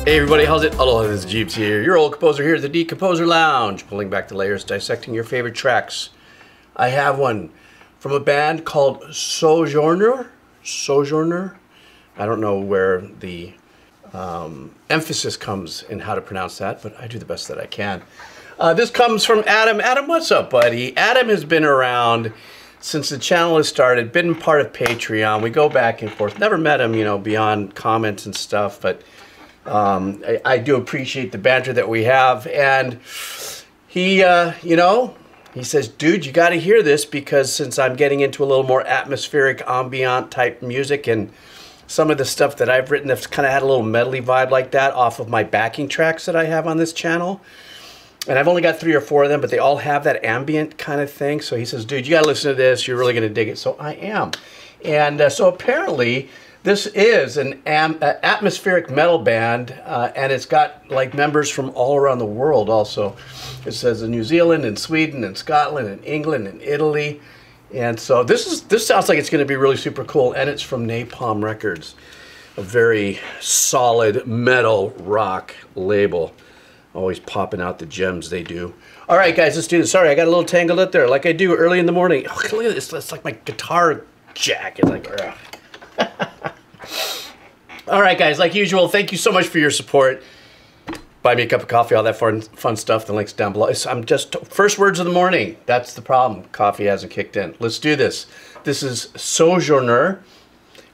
Hey everybody, how's it? Aloha, this is Geebz here, your old composer here at the Decomposer Lounge, pulling back the layers, dissecting your favorite tracks. I have one from a band called Sojourner. I don't know where the emphasis comes in how to pronounce that, but I do the best that I can. This comes from Adam. Adam, what's up, buddy? Adam has been around since the channel has started, been part of Patreon. We go back and forth. Never met him, you know, beyond comments and stuff, but I do appreciate the banter that we have. And he, you know, he says, dude, you got to hear this, because since I'm getting into a little more atmospheric, ambient type music, and some of the stuff that I've written that's kind of had a little medley vibe like that off of my backing tracks that I have on this channel. And I've only got 3 or 4 of them, but they all have that ambient kind of thing. So he says, dude, you got to listen to this. You're really going to dig it. So I am. And so apparently this is an atmospheric metal band, and it's got like members from all around the world also. It says in New Zealand and Sweden and Scotland and England and Italy. And so this sounds like it's going to be really super cool. And it's from Napalm Records, a very solid metal rock label. Always popping out the gems they do. All right, guys, let's do this. Sorry, I got a little tangled up there, like I do early in the morning. Oh, look at this. That's like my guitar jack. It's like, all right, guys, like usual, thank you so much for your support. Buy me a cup of coffee, all that fun stuff. The link's down below. I'm just first words of the morning. That's the problem. Coffee hasn't kicked in. Let's do this. This is Sojourner,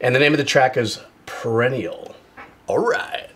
and the name of the track is Perennial. All right.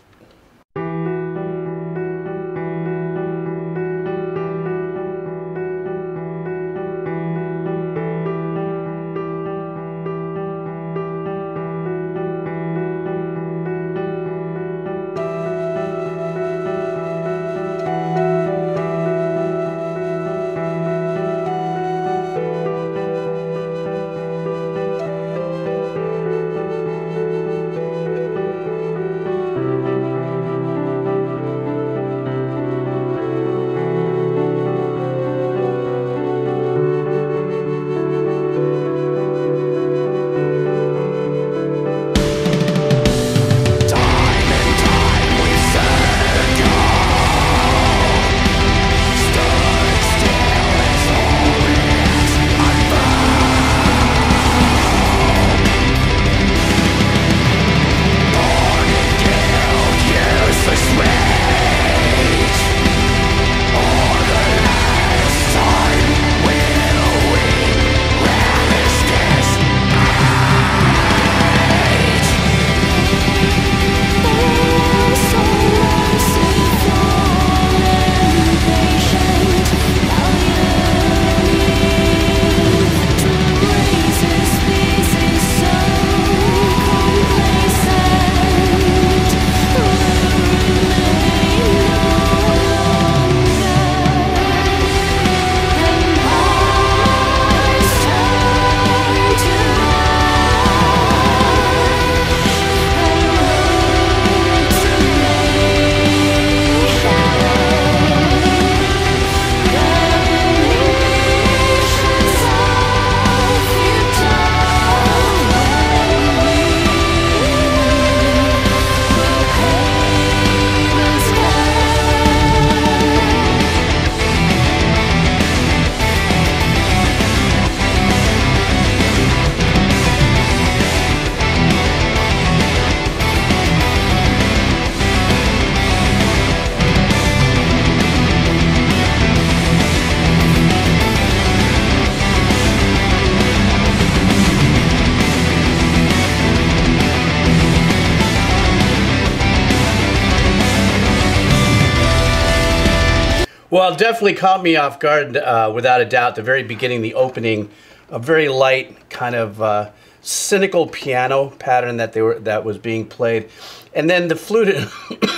Well, it definitely caught me off guard, without a doubt. The very beginning, the opening, a very light kind of cynical piano pattern that was being played, and then the flute,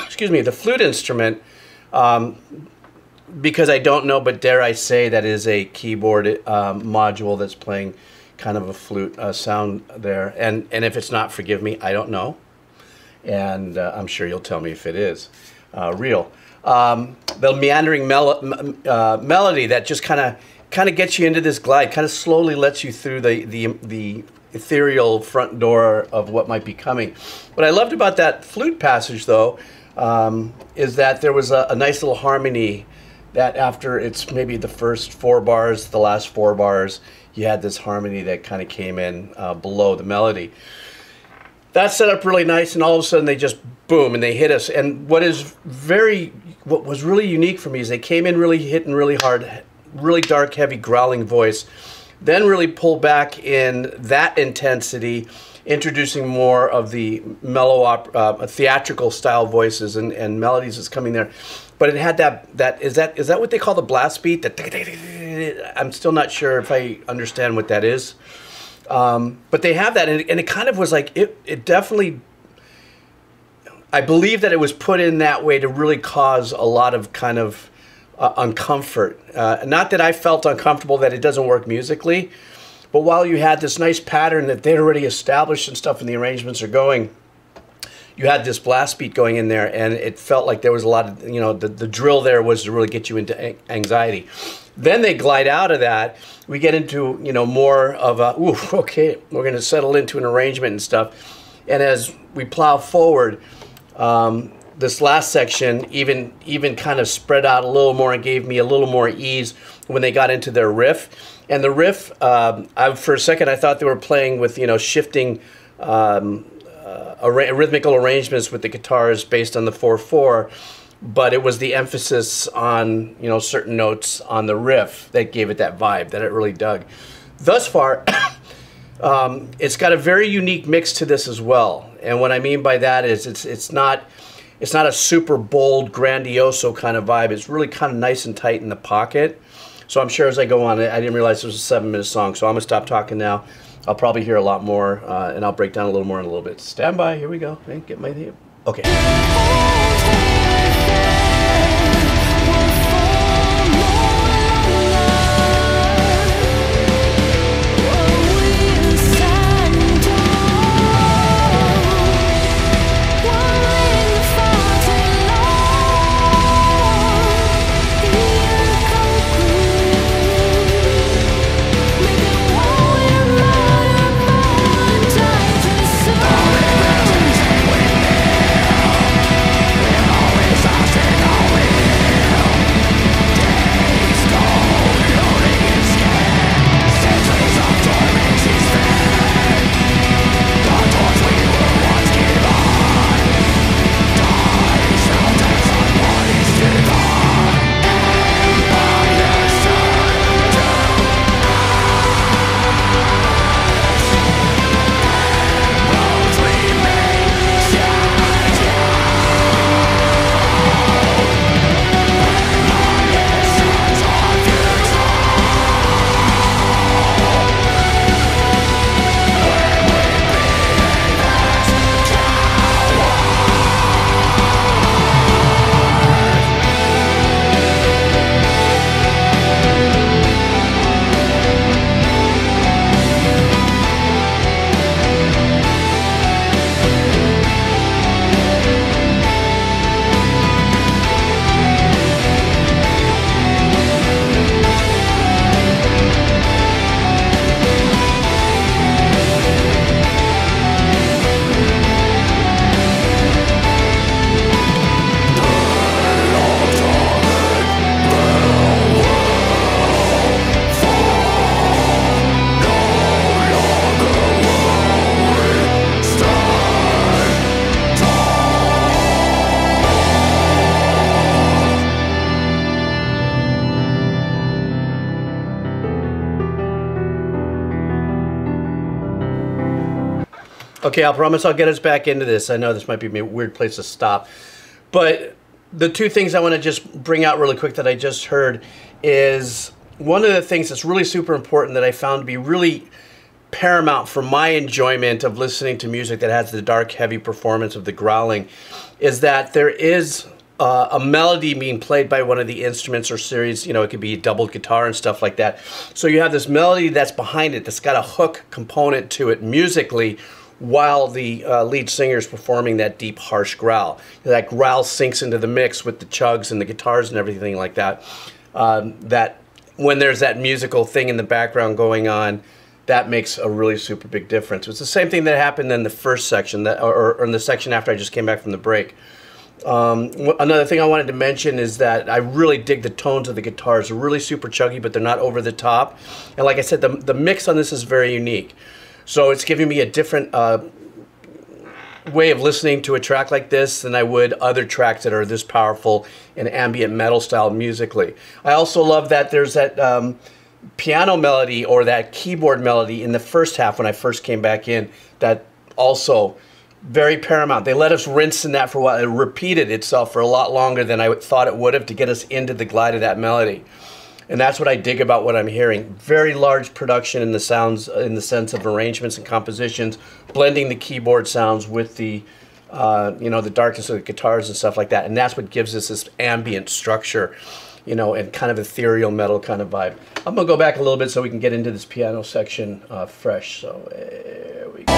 excuse me, the flute instrument. Because I don't know, but dare I say that is a keyboard module that's playing kind of a flute sound there. And if it's not, forgive me, I don't know. And I'm sure you'll tell me if it is real. The meandering melody that just kind of gets you into this glide, kind of slowly lets you through the ethereal front door of what might be coming. What I loved about that flute passage, though, is that there was a nice little harmony that after it's maybe the first 4 bars, the last 4 bars, you had this harmony that kind of came in below the melody. That set up really nice, and all of a sudden they just boom and they hit us. And what was really unique for me is they came in really hitting really hard, really dark, heavy, growling voice, then really pull back in that intensity, introducing more of the mellow theatrical style voices and melodies that's coming there. But it had is that what they call the blast beat? I'm still not sure if I understand what that is. But they have that, and it kind of was like, it definitely, I believe that it was put in that way to really cause a lot of kind of uncomfort. Not that I felt uncomfortable that it doesn't work musically, but while you had this nice pattern that they'd already established and stuff and the arrangements are going, you had this blast beat going in there, and it felt like there was a lot of, the drill there was to really get you into anxiety. Then they glide out of that. We get into, more of a, ooh, okay, we're going to settle into an arrangement and stuff. And as we plow forward, this last section even kind of spread out a little more and gave me a little more ease when they got into their riff. And the riff, for a second, I thought they were playing with, shifting rhythmical arrangements with the guitars based on the 4/4, but it was the emphasis on, certain notes on the riff that gave it that vibe that it really dug. Thus far, it's got a very unique mix to this as well. And what I mean by that is it's not a super bold, grandioso kind of vibe. It's really kind of nice and tight in the pocket. So I'm sure as I go on, I didn't realize it was a 7-minute song, so I'm going to stop talking now. I'll probably hear a lot more, and I'll break down a little more in a little bit. Stand by. Here we go. Get my theme. Okay. Okay, I promise I'll get us back into this. I know this might be a weird place to stop. But the two things I want to just bring out really quick that I just heard is one of the things that's really super important that I found to be really paramount for my enjoyment of listening to music that has the dark, heavy performance of the growling is that there is a melody being played by one of the instruments or series. It could be a double guitar and stuff like that. So you have this melody that's behind it that's got a hook component to it musically, while the lead singer is performing that deep, harsh growl. That growl sinks into the mix with the chugs and the guitars and everything like that. That when there's that musical thing in the background going on, that makes a really super big difference. It's the same thing that happened in the first section, or in the section after I just came back from the break. Another thing I wanted to mention is that I really dig the tones of the guitars. They're really super chuggy, but they're not over the top. And like I said, the mix on this is very unique. So it's giving me a different way of listening to a track like this than I would other tracks that are this powerful in ambient metal style musically. I also love that there's that piano melody or that keyboard melody in the first half when I first came back in, that also very paramount. They let us rinse in that for a while. It repeated itself for a lot longer than I thought it would have to get us into the glide of that melody. And that's what I dig about what I'm hearing. Very large production in the sounds, in the sense of arrangements and compositions, blending the keyboard sounds with the, you know, the darkness of the guitars and stuff like that. And that's what gives us this ambient structure, you know, and kind of ethereal metal kind of vibe. I'm gonna go back a little bit so we can get into this piano section fresh. So there we go.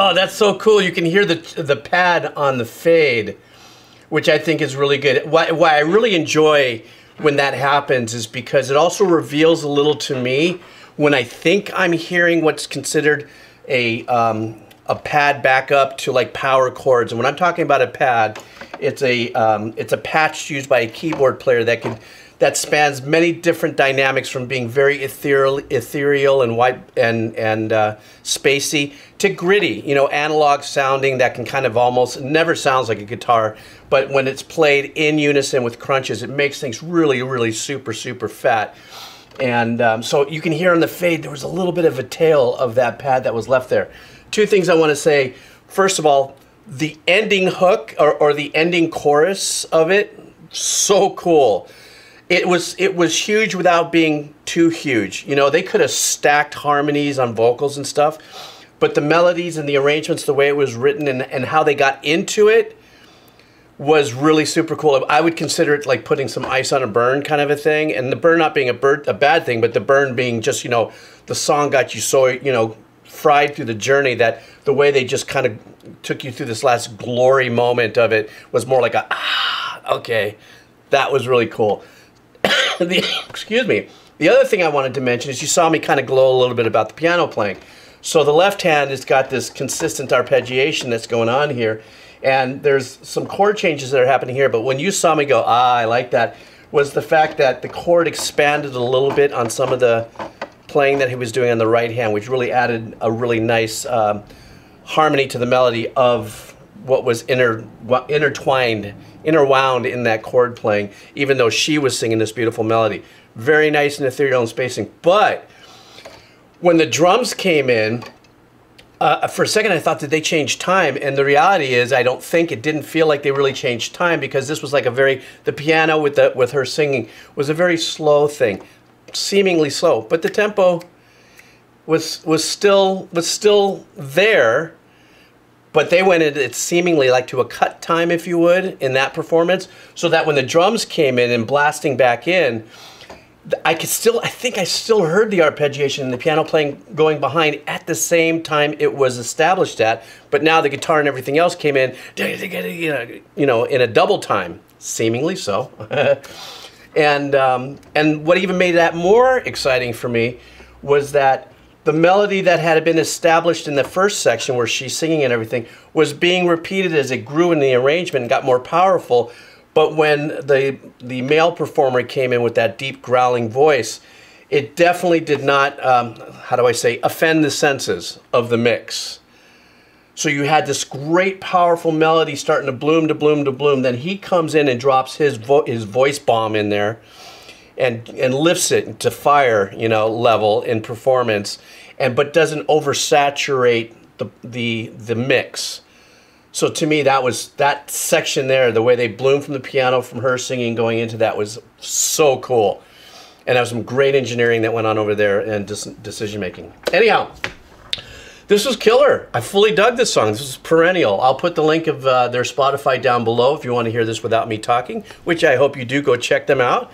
Oh, that's so cool. You can hear the pad on the fade, which I think is really good. Why I really enjoy when that happens is because it also reveals a little to me when I think I'm hearing what's considered a pad backup to like power chords. And when I'm talking about a pad, it's a patch used by a keyboard player that spans many different dynamics, from being very ethereal and white and spacey to gritty, you know, analog sounding that can kind of almost never sounds like a guitar, but when it's played in unison with crunches, it makes things really, really super, super fat. And so you can hear on the fade, there was a little bit of a tail of that pad that was left there. Two things I want to say. First of all, the ending hook or the ending chorus of it, so cool. It was huge without being too huge. You know, they could have stacked harmonies on vocals and stuff, but the melodies and the arrangements, the way it was written and how they got into it was really super cool. I would consider it like putting some ice on a burn kind of a thing, and the burn not being a bad thing, but the burn being just, you know, the song got you so, you know, fried through the journey that the way they just kind of took you through this last glory moment of it was more like a, okay, that was really cool. Excuse me. The other thing I wanted to mention is you saw me kind of glow a little bit about the piano playing. So the left hand has got this consistent arpeggiation that's going on here, And there's some chord changes that are happening here, but when you saw me go, ah, I like that, was the fact that the chord expanded a little bit on some of the playing that he was doing on the right hand, which really added a really nice harmony to the melody of what was interwound in that chord playing, even though she was singing this beautiful melody. Very nice and ethereal and spacing. But when the drums came in, for a second I thought, did they change time? And the reality is, I don't think it didn't feel like they really changed time, because this was like the piano with her singing was a very slow thing, seemingly slow, but the tempo was still there. But they went into it seemingly like to a cut time, if you would, in that performance, so that when the drums came in and blasting back in, I think I still heard the arpeggiation and the piano playing going behind at the same time it was established at. But now the guitar and everything else came in, you know, in a double time, seemingly so. And what even made that more exciting for me was that the melody that had been established in the first section where she's singing and everything was being repeated as it grew in the arrangement and got more powerful. But when the male performer came in with that deep growling voice, it definitely did not, how do I say, offend the senses of the mix. So you had this great powerful melody starting to bloom, to bloom, to bloom. Then he comes in and drops his voice bomb in there, and lifts it to fire, you know, level in performance, but doesn't oversaturate the mix. So to me, that section there, the way they bloomed from the piano, from her singing going into that, was so cool. And there was some great engineering that went on over there and decision making. Anyhow, this was killer. I fully dug this song. This is Perennial. I'll put the link of their Spotify down below if you want to hear this without me talking, which I hope you do. Go check them out.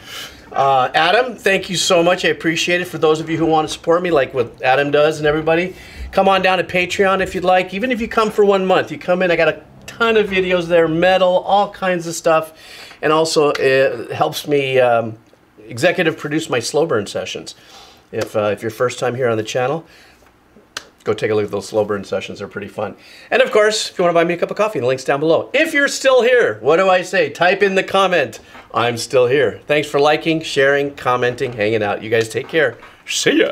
Adam, thank you so much. I appreciate it. For those of you who want to support me like what Adam does and everybody, come on down to Patreon if you'd like. Even if you come for 1 month, you come in, I got a ton of videos there, metal, all kinds of stuff. And also it helps me executive produce my slow burn sessions. If you're first time here on the channel, go take a look at those slow burn sessions. They're pretty fun. And of course, if you want to buy me a cup of coffee, the link's down below. If you're still here, what do I say? Type in the comment, I'm still here. Thanks for liking, sharing, commenting, hanging out. You guys take care. See ya.